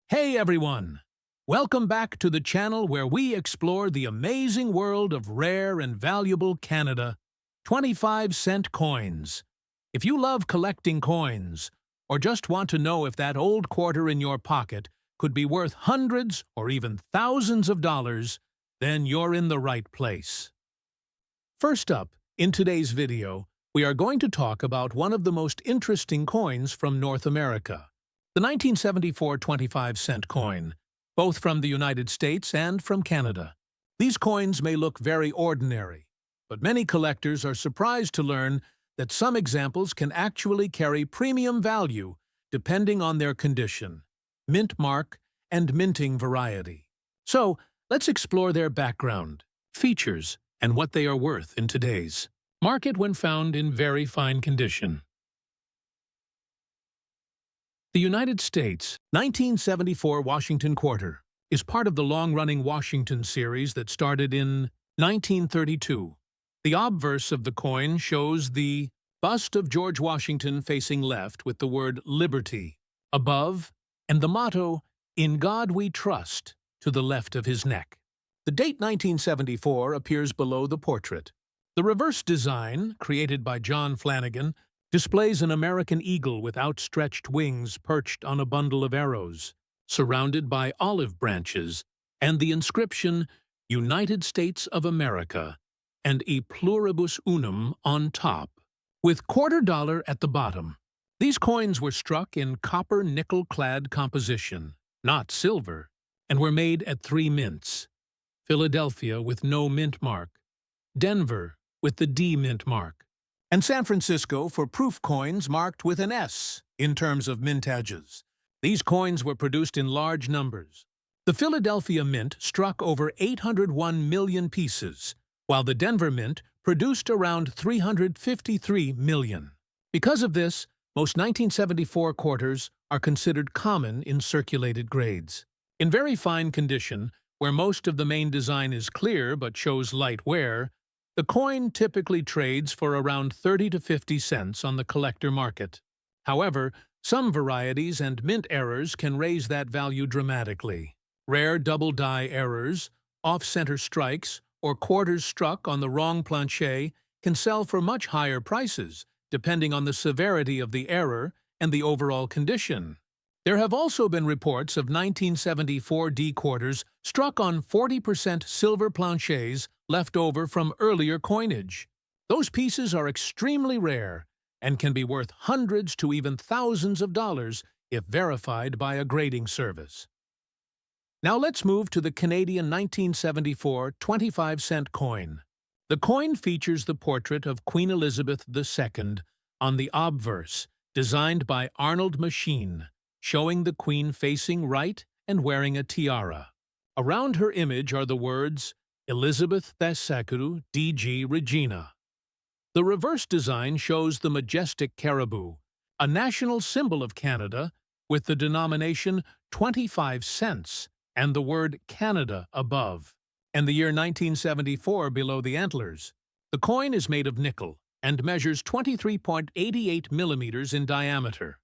Hey everyone! Welcome back to the channel where we explore the amazing world of rare and valuable Canada 25-cent coins. If you love collecting coins, or just want to know if that old quarter in your pocket could be worth hundreds or even thousands of dollars, then you're in the right place. First up, in today's video, we are going to talk about one of the most interesting coins from North America. The 1974 25-cent coin, both from the United States and from Canada. These coins may look very ordinary, but many collectors are surprised to learn that some examples can actually carry premium value depending on their condition, mint mark, and minting variety. So, let's explore their background, features, and what they are worth in today's market when found in very fine condition. The United States 1974 Washington Quarter is part of the long-running Washington series that started in 1932. The obverse of the coin shows the bust of George Washington facing left with the word Liberty above and the motto, "In God We Trust," to the left of his neck. The date 1974 appears below the portrait. The reverse design, created by John Flanagan, displays an American eagle with outstretched wings perched on a bundle of arrows, surrounded by olive branches, and the inscription, "United States of America," and "E pluribus unum" on top, with $quarter at the bottom. These coins were struck in copper nickel-clad composition, not silver, and were made at 3 mints: Philadelphia with no mint mark, Denver with the D mint mark, and San Francisco for proof coins marked with an S in terms of mintages. These coins were produced in large numbers. The Philadelphia Mint struck over 801 million pieces, while the Denver Mint produced around 353 million. Because of this, most 1974 quarters are considered common in circulated grades. In very fine condition, where most of the main design is clear but shows light wear, the coin typically trades for around 30 to 50 cents on the collector market. However, some varieties and mint errors can raise that value dramatically. Rare double-die errors, off-center strikes, or quarters struck on the wrong planche can sell for much higher prices, depending on the severity of the error and the overall condition. There have also been reports of 1974 D quarters struck on 40% silver planches left over from earlier coinage. Those pieces are extremely rare and can be worth hundreds to even thousands of dollars if verified by a grading service. Now let's move to the Canadian 1974 25-cent coin. The coin features the portrait of Queen Elizabeth II on the obverse, designed by Arnold Machine, showing the Queen facing right and wearing a tiara. Around her image are the words, "Elizabeth II DG Regina." The reverse design shows the majestic caribou, a national symbol of Canada, with the denomination 25 cents and the word Canada above, and the year 1974 below the antlers. The coin is made of nickel and measures 23.88 millimeters in diameter.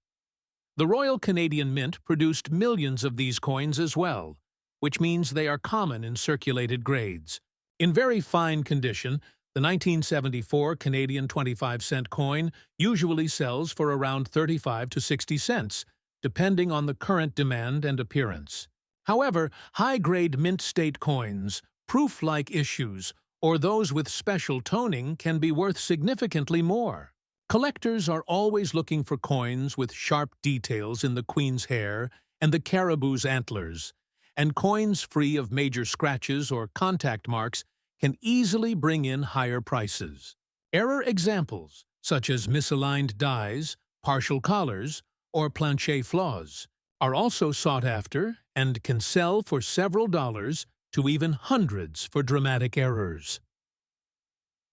The Royal Canadian Mint produced millions of these coins as well, which means they are common in circulated grades. In very fine condition, the 1974 Canadian 25-cent coin usually sells for around 35 to 60 cents, depending on the current demand and appearance. However, high-grade mint state coins, proof-like issues, or those with special toning can be worth significantly more. Collectors are always looking for coins with sharp details in the Queen's hair and the caribou's antlers, and coins free of major scratches or contact marks can easily bring in higher prices. Error examples, such as misaligned dies, partial collars, or planche flaws, are also sought after and can sell for several dollars to even hundreds for dramatic errors.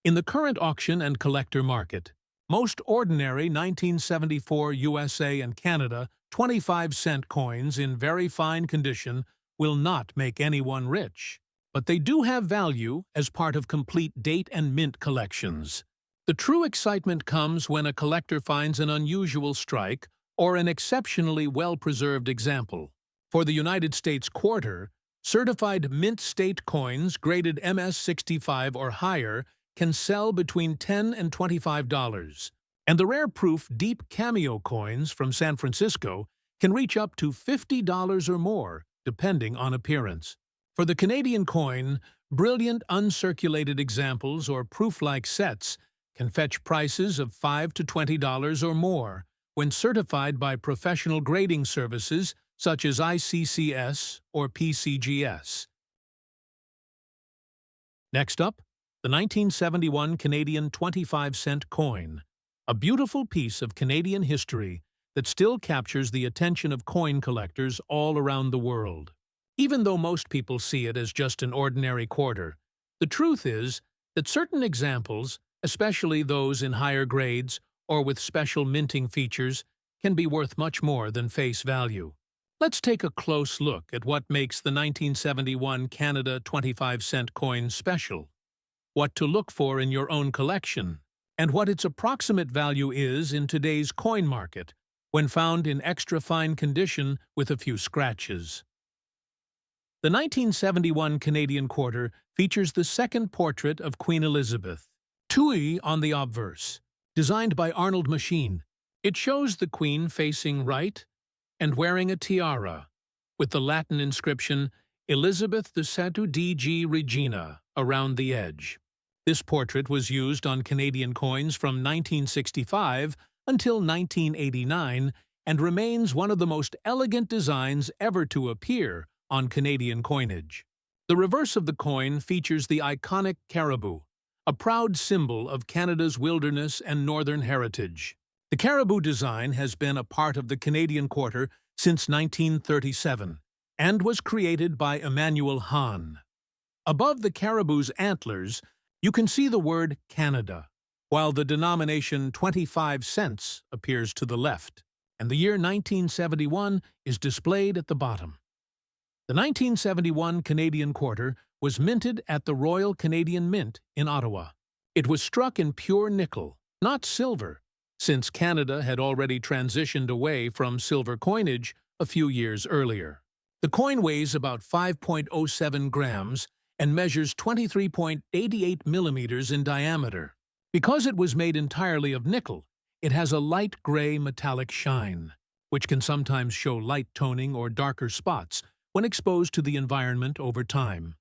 In the current auction and collector market, most ordinary 1974 USA and Canada 25-cent coins in very fine condition will not make anyone rich, but they do have value as part of complete date and mint collections. The true excitement comes when a collector finds an unusual strike or an exceptionally well-preserved example. For the United States quarter, certified mint state coins graded MS-65 or higher can sell between $10 and $25, and the rare proof deep cameo coins from San Francisco can reach up to $50 or more, depending on appearance. For the Canadian coin, brilliant uncirculated examples or proof-like sets can fetch prices of $5 to $20 or more when certified by professional grading services such as ICCS or PCGS. Next up, the 1971 Canadian 25-cent coin, a beautiful piece of Canadian history that still captures the attention of coin collectors all around the world. Even though most people see it as just an ordinary quarter, the truth is that certain examples, especially those in higher grades or with special minting features, can be worth much more than face value. Let's take a close look at what makes the 1971 Canada 25-cent coin special, what to look for in your own collection, and what its approximate value is in today's coin market when found in extra fine condition with a few scratches. The 1971 Canadian quarter features the second portrait of Queen Elizabeth, Tui on the obverse, designed by Arnold Machine. It shows the Queen facing right and wearing a tiara, with the Latin inscription Elizabeth II DG Regina around the edge. This portrait was used on Canadian coins from 1965 until 1989 and remains one of the most elegant designs ever to appear on Canadian coinage. The reverse of the coin features the iconic caribou, a proud symbol of Canada's wilderness and northern heritage. The caribou design has been a part of the Canadian quarter since 1937 and was created by Emmanuel Hahn. Above the caribou's antlers, you can see the word Canada, while the denomination 25 cents appears to the left, and the year 1971 is displayed at the bottom. The 1971 Canadian quarter was minted at the Royal Canadian Mint in Ottawa. It was struck in pure nickel, not silver, since Canada had already transitioned away from silver coinage a few years earlier. The coin weighs about 5.07 grams and measures 23.88 millimeters in diameter. Because it was made entirely of nickel, it has a light gray metallic shine, which can sometimes show light toning or darker spots when exposed to the environment over time.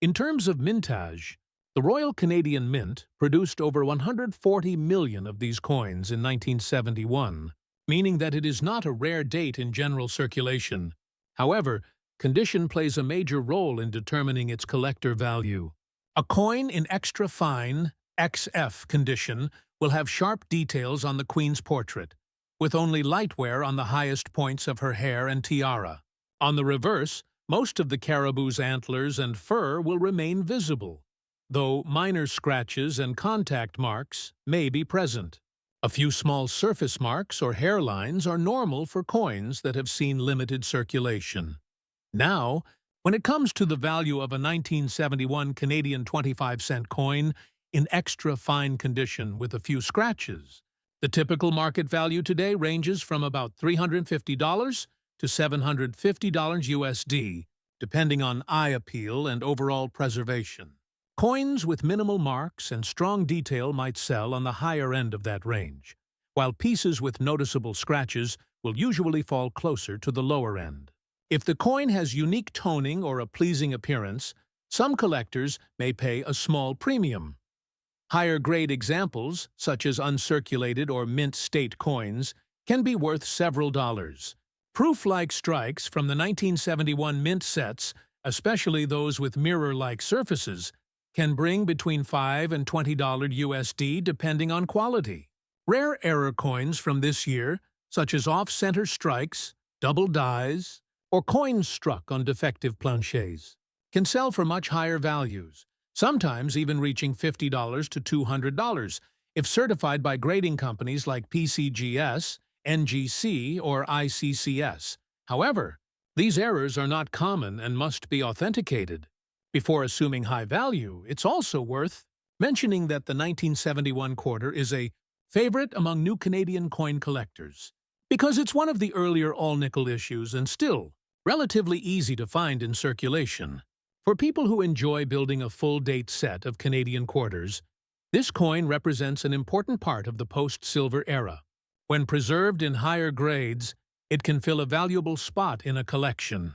In terms of mintage, the Royal Canadian Mint produced over 140 million of these coins in 1971, meaning that it is not a rare date in general circulation. However, condition plays a major role in determining its collector value. A coin in extra fine, XF condition will have sharp details on the Queen's portrait, with only light wear on the highest points of her hair and tiara. On the reverse, most of the caribou's antlers and fur will remain visible, though minor scratches and contact marks may be present. A few small surface marks or hairlines are normal for coins that have seen limited circulation. Now, when it comes to the value of a 1971 Canadian 25-cent coin in extra fine condition with a few scratches, the typical market value today ranges from about $350 to $750 USD, depending on eye appeal and overall preservation. Coins with minimal marks and strong detail might sell on the higher end of that range, while pieces with noticeable scratches will usually fall closer to the lower end. If the coin has unique toning or a pleasing appearance, some collectors may pay a small premium. Higher-grade examples, such as uncirculated or mint state coins, can be worth several dollars. Proof-like strikes from the 1971 mint sets, especially those with mirror-like surfaces, can bring between $5 and $20 USD depending on quality. Rare error coins from this year, such as off-center strikes, double dies, or coins struck on defective planchets, can sell for much higher values, sometimes even reaching $50 to $200 if certified by grading companies like PCGS, NGC, or ICCS. However, these errors are not common and must be authenticated. Before assuming high value, it's also worth mentioning that the 1971 quarter is a favorite among new Canadian coin collectors, because it's one of the earlier all-nickel issues and still relatively easy to find in circulation. For people who enjoy building a full-date set of Canadian quarters, this coin represents an important part of the post-silver era. When preserved in higher grades, it can fill a valuable spot in a collection.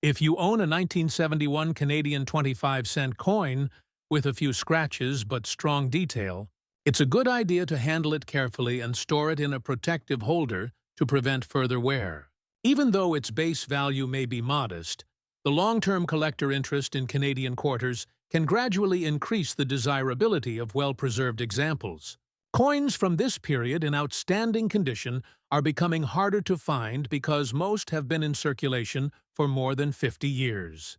If you own a 1971 Canadian 25-cent coin with a few scratches but strong detail, it's a good idea to handle it carefully and store it in a protective holder to prevent further wear. Even though its base value may be modest, the long-term collector interest in Canadian quarters can gradually increase the desirability of well-preserved examples. Coins from this period in outstanding condition are becoming harder to find because most have been in circulation for more than 50 years.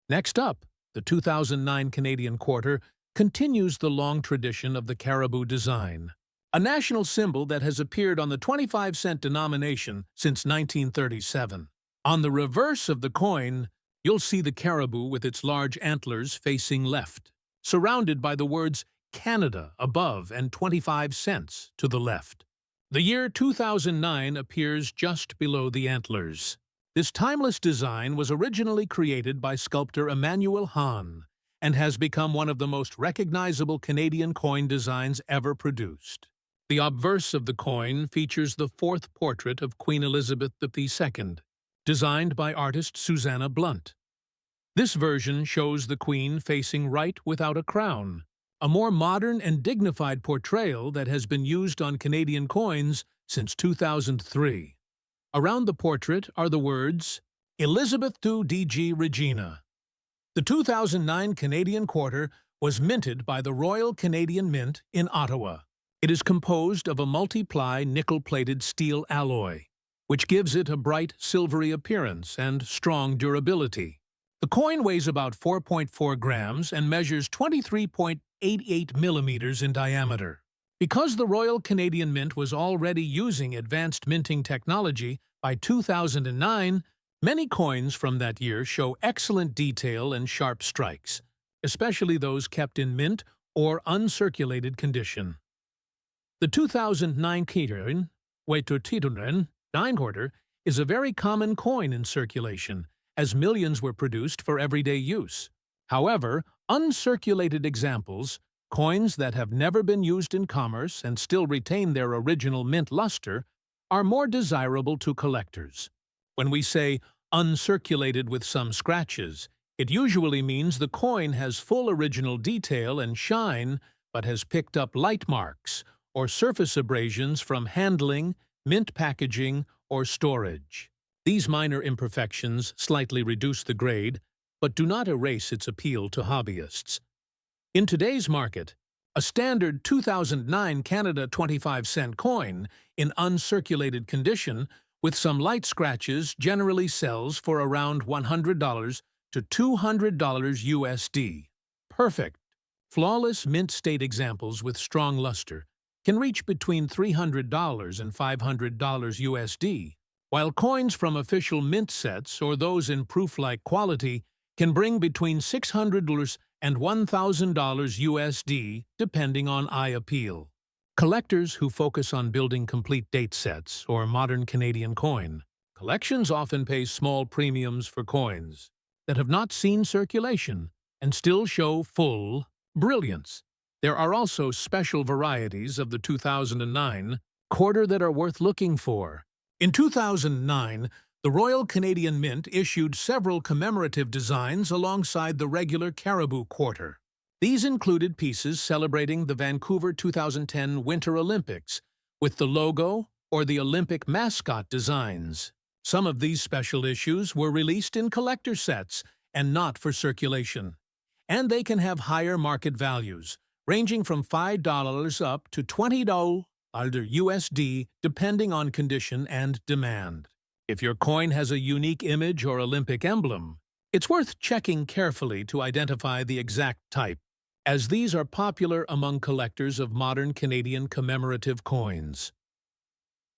Next up, the 2009 Canadian quarter continues the long tradition of the caribou design, a national symbol that has appeared on the 25-cent denomination since 1937. On the reverse of the coin, you'll see the caribou with its large antlers facing left, surrounded by the words Canada above and 25 cents to the left. The year 2009 appears just below the antlers. This timeless design was originally created by sculptor Emmanuel Hahn and has become one of the most recognizable Canadian coin designs ever produced. The obverse of the coin features the fourth portrait of Queen Elizabeth II, designed by artist Susanna Blunt. This version shows the Queen facing right without a crown, a more modern and dignified portrayal that has been used on Canadian coins since 2003. Around the portrait are the words, Elizabeth II DG Regina. The 2009 Canadian quarter was minted by the Royal Canadian Mint in Ottawa. It is composed of a multi-ply nickel-plated steel alloy, which gives it a bright silvery appearance and strong durability. The coin weighs about 4.4 grams and measures 23.88 millimeters in diameter. Because the Royal Canadian Mint was already using advanced minting technology by 2009, many coins from that year show excellent detail and sharp strikes, especially those kept in mint or uncirculated condition. The 2009 Canadian Waitotitun 9-quarter is a very common coin in circulation, as millions were produced for everyday use. However, uncirculated examples, coins that have never been used in commerce and still retain their original mint luster, are more desirable to collectors. When we say uncirculated with some scratches, it usually means the coin has full original detail and shine but has picked up light marks or surface abrasions from handling, mint packaging, or storage. These minor imperfections slightly reduce the grade, but do not erase its appeal to hobbyists. In today's market, a standard 2009 Canada 25-cent coin in uncirculated condition with some light scratches generally sells for around $100 to $200 USD. Perfect, flawless mint state examples with strong luster can reach between $300 and $500 USD, while coins from official mint sets or those in proof-like quality can bring between $600 and $1,000 USD, depending on eye appeal. Collectors who focus on building complete date sets or modern Canadian coin collections often pay small premiums for coins that have not seen circulation and still show full brilliance. There are also special varieties of the 2009 quarter that are worth looking for. In 2009, the Royal Canadian Mint issued several commemorative designs alongside the regular caribou quarter. These included pieces celebrating the Vancouver 2010 Winter Olympics with the logo or the Olympic mascot designs. Some of these special issues were released in collector sets and not for circulation, and they can have higher market values, ranging from $5 up to $20 USD, depending on condition and demand. If your coin has a unique image or Olympic emblem, it's worth checking carefully to identify the exact type, as these are popular among collectors of modern Canadian commemorative coins.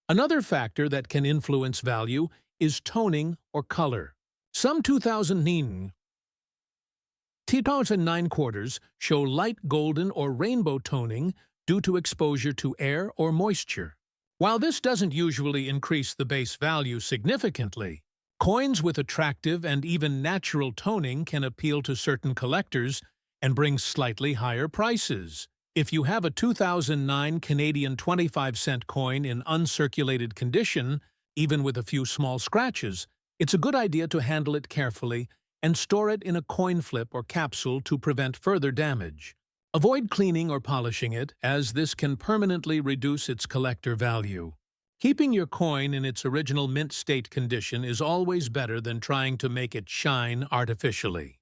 Another factor that can influence value is toning or color. Some 2009 quarters show light golden or rainbow toning due to exposure to air or moisture, While this doesn't usually increase the base value significantly, coins with attractive and even natural toning can appeal to certain collectors and bring slightly higher prices. If you have a 2009 Canadian 25-cent coin in uncirculated condition, even with a few small scratches, it's a good idea to handle it carefully and store it in a coin flip or capsule to prevent further damage. Avoid cleaning or polishing it, as this can permanently reduce its collector value. Keeping your coin in its original mint state condition is always better than trying to make it shine artificially.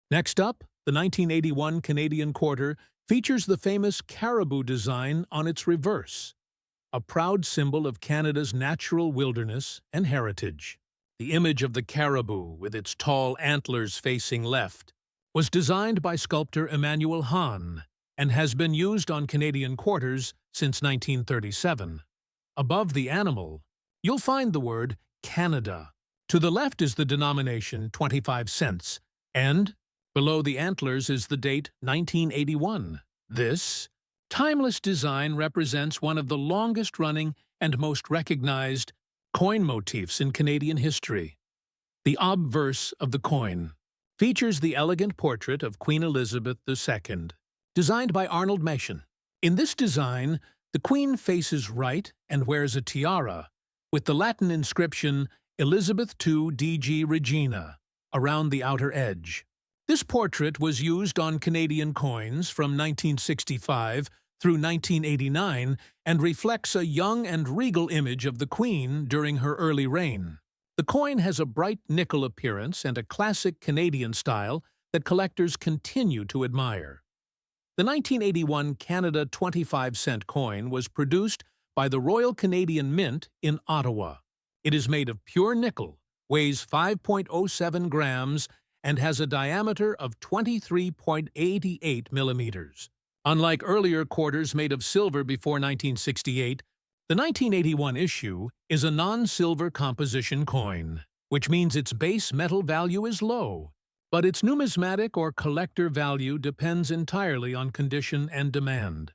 Next up, the 1981 Canadian quarter features the famous caribou design on its reverse, a proud symbol of Canada's natural wilderness and heritage. The image of the caribou, with its tall antlers facing left, was designed by sculptor Emmanuel Hahn and has been used on Canadian quarters since 1937. Above the animal, you'll find the word Canada. To the left is the denomination 25 cents, and below the antlers is the date 1981. This timeless design represents one of the longest-running and most recognized coin motifs in Canadian history. The obverse of the coin features the elegant portrait of Queen Elizabeth II, designed by Arnold Machen. In this design, the Queen faces right and wears a tiara, with the Latin inscription Elizabeth II DG Regina around the outer edge. This portrait was used on Canadian coins from 1965 through 1989 and reflects a young and regal image of the Queen during her early reign. The coin has a bright nickel appearance and a classic Canadian style that collectors continue to admire. The 1981 Canada 25-cent coin was produced by the Royal Canadian Mint in Ottawa. It is made of pure nickel, weighs 5.07 grams, and has a diameter of 23.88 millimeters. Unlike earlier quarters made of silver before 1968, the 1981 issue is a non-silver composition coin, which means its base metal value is low, but its numismatic or collector value depends entirely on condition and demand.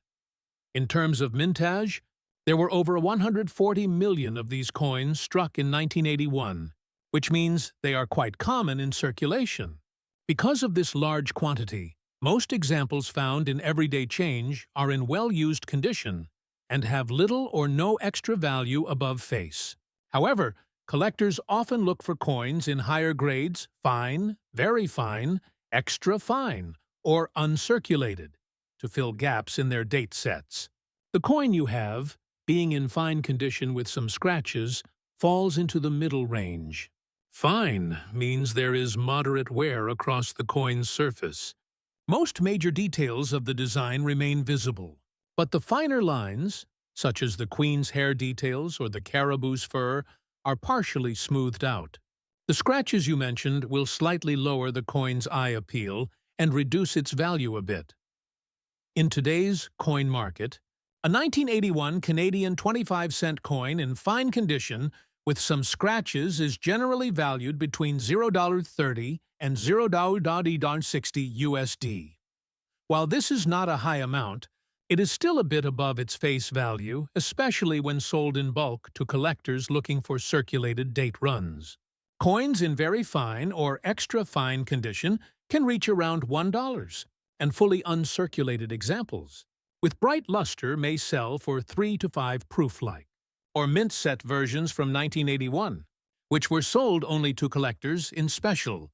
In terms of mintage, there were over 140 million of these coins struck in 1981, which means they are quite common in circulation. Because of this large quantity, most examples found in everyday change are in well-used condition and have little or no extra value above face. However, collectors often look for coins in higher grades, fine, very fine, extra fine, or uncirculated, to fill gaps in their date sets. The coin you have, being in fine condition with some scratches, falls into the middle range. Fine means there is moderate wear across the coin's surface. Most major details of the design remain visible, but the finer lines, such as the Queen's hair details or the caribou's fur, are partially smoothed out. The scratches you mentioned will slightly lower the coin's eye appeal and reduce its value a bit. In today's coin market, a 1981 Canadian 25-cent coin in fine condition with some scratches is generally valued between $0.30 and $0.60 USD. While this is not a high amount, it is still a bit above its face value, especially when sold in bulk to collectors looking for circulated date runs. Coins in very fine or extra fine condition can reach around $1, and fully uncirculated examples with bright luster may sell for 3 to 5 proof-like, or mint set versions from 1981, which were sold only to collectors in special.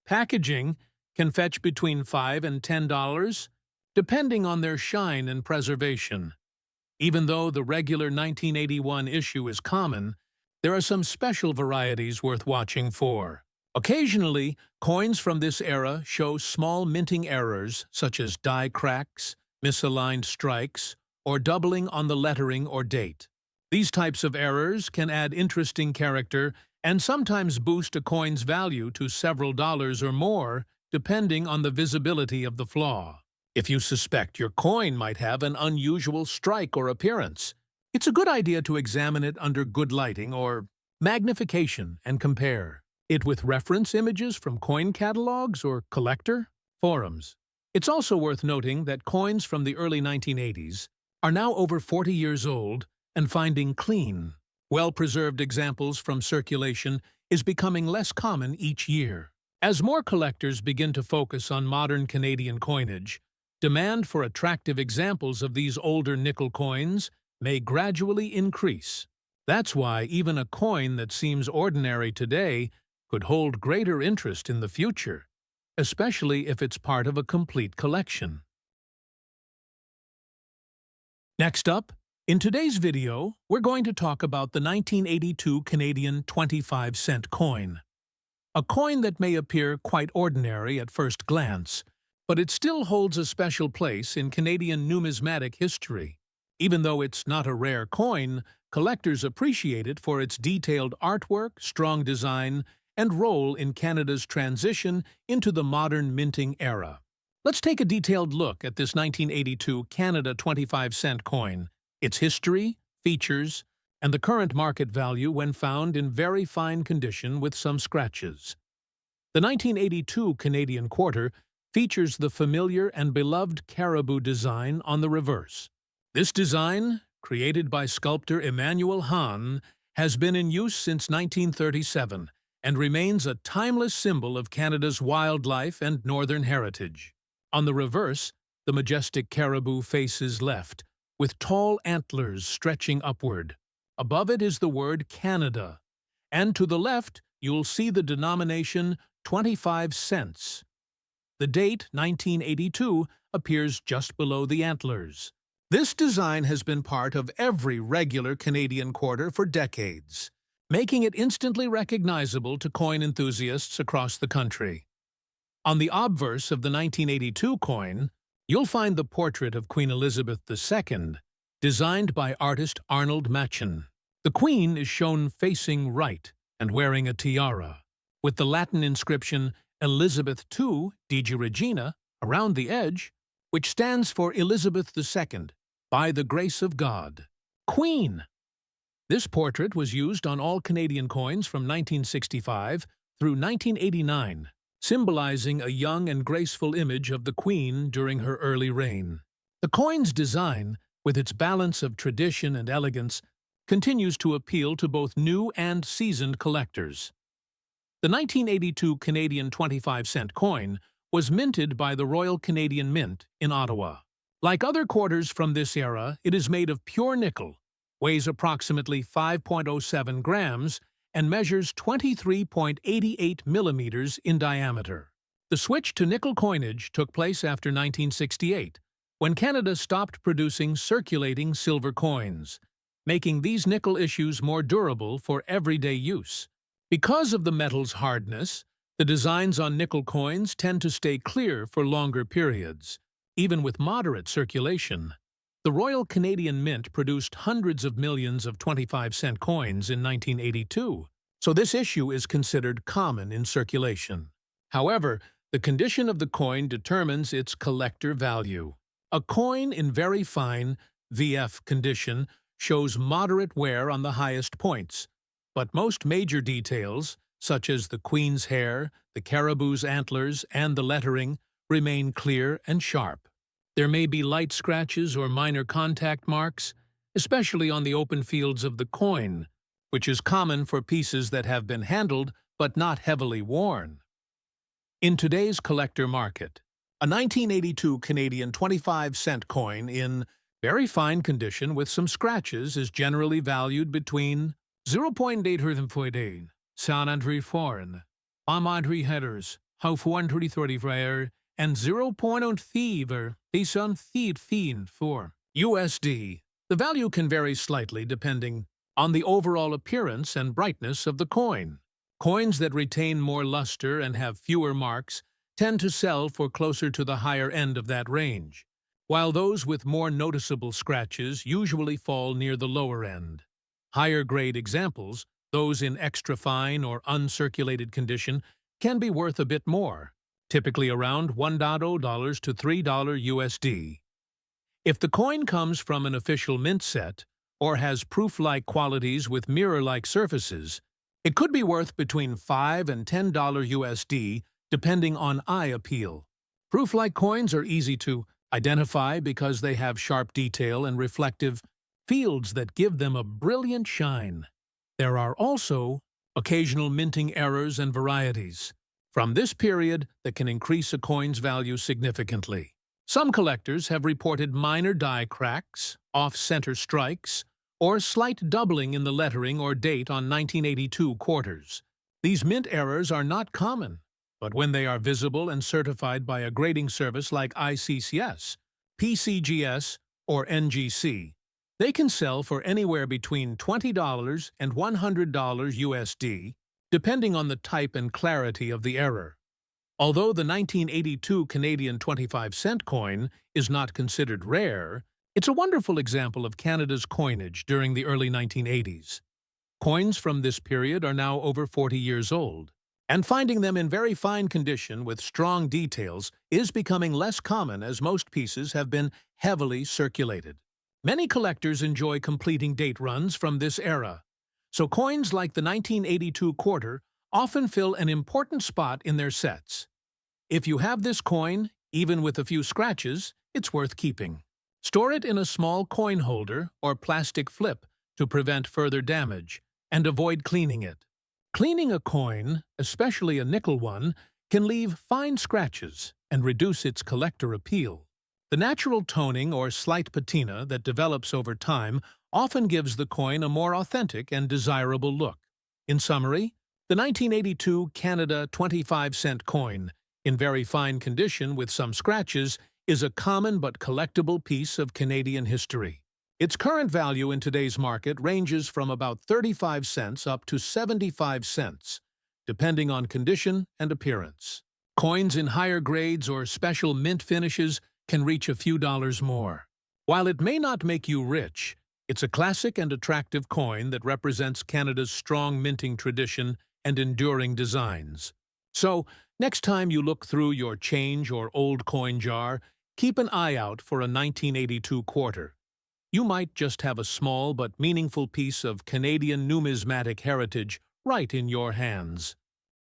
Packaging can fetch between $5 and $10, depending on their shine and preservation. Even though the regular 1981 issue is common, there are some special varieties worth watching for. Occasionally, coins from this era show small minting errors such as die cracks, misaligned strikes, or doubling on the lettering or date. These types of errors can add interesting character and sometimes boost a coin's value to several dollars or more, depending on the visibility of the flaw. If you suspect your coin might have an unusual strike or appearance, it's a good idea to examine it under good lighting or magnification and compare it with reference images from coin catalogs or collector forums. It's also worth noting that coins from the early 1980s are now over 40 years old, and finding clean, well-preserved examples from circulation is becoming less common each year. As more collectors begin to focus on modern Canadian coinage, demand for attractive examples of these older nickel coins may gradually increase. That's why even a coin that seems ordinary today could hold greater interest in the future, especially if it's part of a complete collection. Next up, in today's video, we're going to talk about the 1982 Canadian 25-cent coin. A coin that may appear quite ordinary at first glance, but it still holds a special place in Canadian numismatic history. Even though it's not a rare coin, collectors appreciate it for its detailed artwork, strong design, and role in Canada's transition into the modern minting era. Let's take a detailed look at this 1982 Canada 25-cent coin, its history, features, and the current market value when found in very fine condition with some scratches. The 1982 Canadian quarter features the familiar and beloved caribou design on the reverse. This design, created by sculptor Emmanuel Hahn, has been in use since 1937 and remains a timeless symbol of Canada's wildlife and northern heritage. On the reverse, the majestic caribou faces left, with tall antlers stretching upward. Above it is the word Canada, and to the left you'll see the denomination 25 cents. The date 1982 appears just below the antlers. This design has been part of every regular Canadian quarter for decades, making it instantly recognizable to coin enthusiasts across the country. On the obverse of the 1982 coin, you'll find the portrait of Queen Elizabeth II, designed by artist Arnold Machen. The Queen is shown facing right and wearing a tiara, with the Latin inscription Elizabeth II, Digi Regina, around the edge, which stands for Elizabeth II, by the grace of God. Queen! This portrait was used on all Canadian coins from 1965 through 1989, symbolizing a young and graceful image of the Queen during her early reign. The coin's design, with its balance of tradition and elegance, continues to appeal to both new and seasoned collectors. The 1982 Canadian 25-cent coin was minted by the Royal Canadian Mint in Ottawa. Like other quarters from this era, it is made of pure nickel, weighs approximately 5.07 grams, and measures 23.88 millimeters in diameter. The switch to nickel coinage took place after 1968, when Canada stopped producing circulating silver coins, making these nickel issues more durable for everyday use. Because of the metal's hardness, the designs on nickel coins tend to stay clear for longer periods, even with moderate circulation. The Royal Canadian Mint produced hundreds of millions of 25-cent coins in 1982, so this issue is considered common in circulation. However, the condition of the coin determines its collector value. A coin in very fine VF condition shows moderate wear on the highest points, but most major details, such as the Queen's hair, the caribou's antlers, and the lettering, remain clear and sharp. There may be light scratches or minor contact marks, especially on the open fields of the coin, which is common for pieces that have been handled but not heavily worn. In today's collector market, a 1982 Canadian 25-cent coin in very fine condition with some scratches is generally valued between 0.8 San foreign, Amadri headers, how 430 and 0.5 Peson Feed for USD. The value can vary slightly depending on the overall appearance and brightness of the coin. Coins that retain more luster and have fewer marks tend to sell for closer to the higher end of that range, while those with more noticeable scratches usually fall near the lower end. Higher-grade examples, those in extra fine or uncirculated condition, can be worth a bit more, typically around $1 to $3 USD. If the coin comes from an official mint set or has proof-like qualities with mirror-like surfaces, it could be worth between $5 and $10 USD, depending on eye appeal. Proof-like coins are easy to Identify because they have sharp detail and reflective fields that give them a brilliant shine. There are also occasional minting errors and varieties from this period that can increase a coin's value significantly. Some collectors have reported minor die cracks, off-center strikes, or slight doubling in the lettering or date on 1982 quarters. These mint errors are not common, but when they are visible and certified by a grading service like ICCS, PCGS, or NGC, they can sell for anywhere between $20 and $100 USD, depending on the type and clarity of the error. Although the 1982 Canadian 25-cent coin is not considered rare, it's a wonderful example of Canada's coinage during the early 1980s. Coins from this period are now over 40 years old, and finding them in very fine condition with strong details is becoming less common as most pieces have been heavily circulated. Many collectors enjoy completing date runs from this era, so coins like the 1982 quarter often fill an important spot in their sets. If you have this coin, even with a few scratches, it's worth keeping. Store it in a small coin holder or plastic flip to prevent further damage, and avoid cleaning it. Cleaning a coin, especially a nickel one, can leave fine scratches and reduce its collector appeal. The natural toning or slight patina that develops over time often gives the coin a more authentic and desirable look. In summary, the 1982 Canada 25-cent coin, in very fine condition with some scratches, is a common but collectible piece of Canadian history. Its current value in today's market ranges from about 35 cents up to 75 cents, depending on condition and appearance. Coins in higher grades or special mint finishes can reach a few dollars more. While it may not make you rich, it's a classic and attractive coin that represents Canada's strong minting tradition and enduring designs. So, next time you look through your change or old coin jar, keep an eye out for a 1982 quarter. You might just have a small but meaningful piece of Canadian numismatic heritage right in your hands.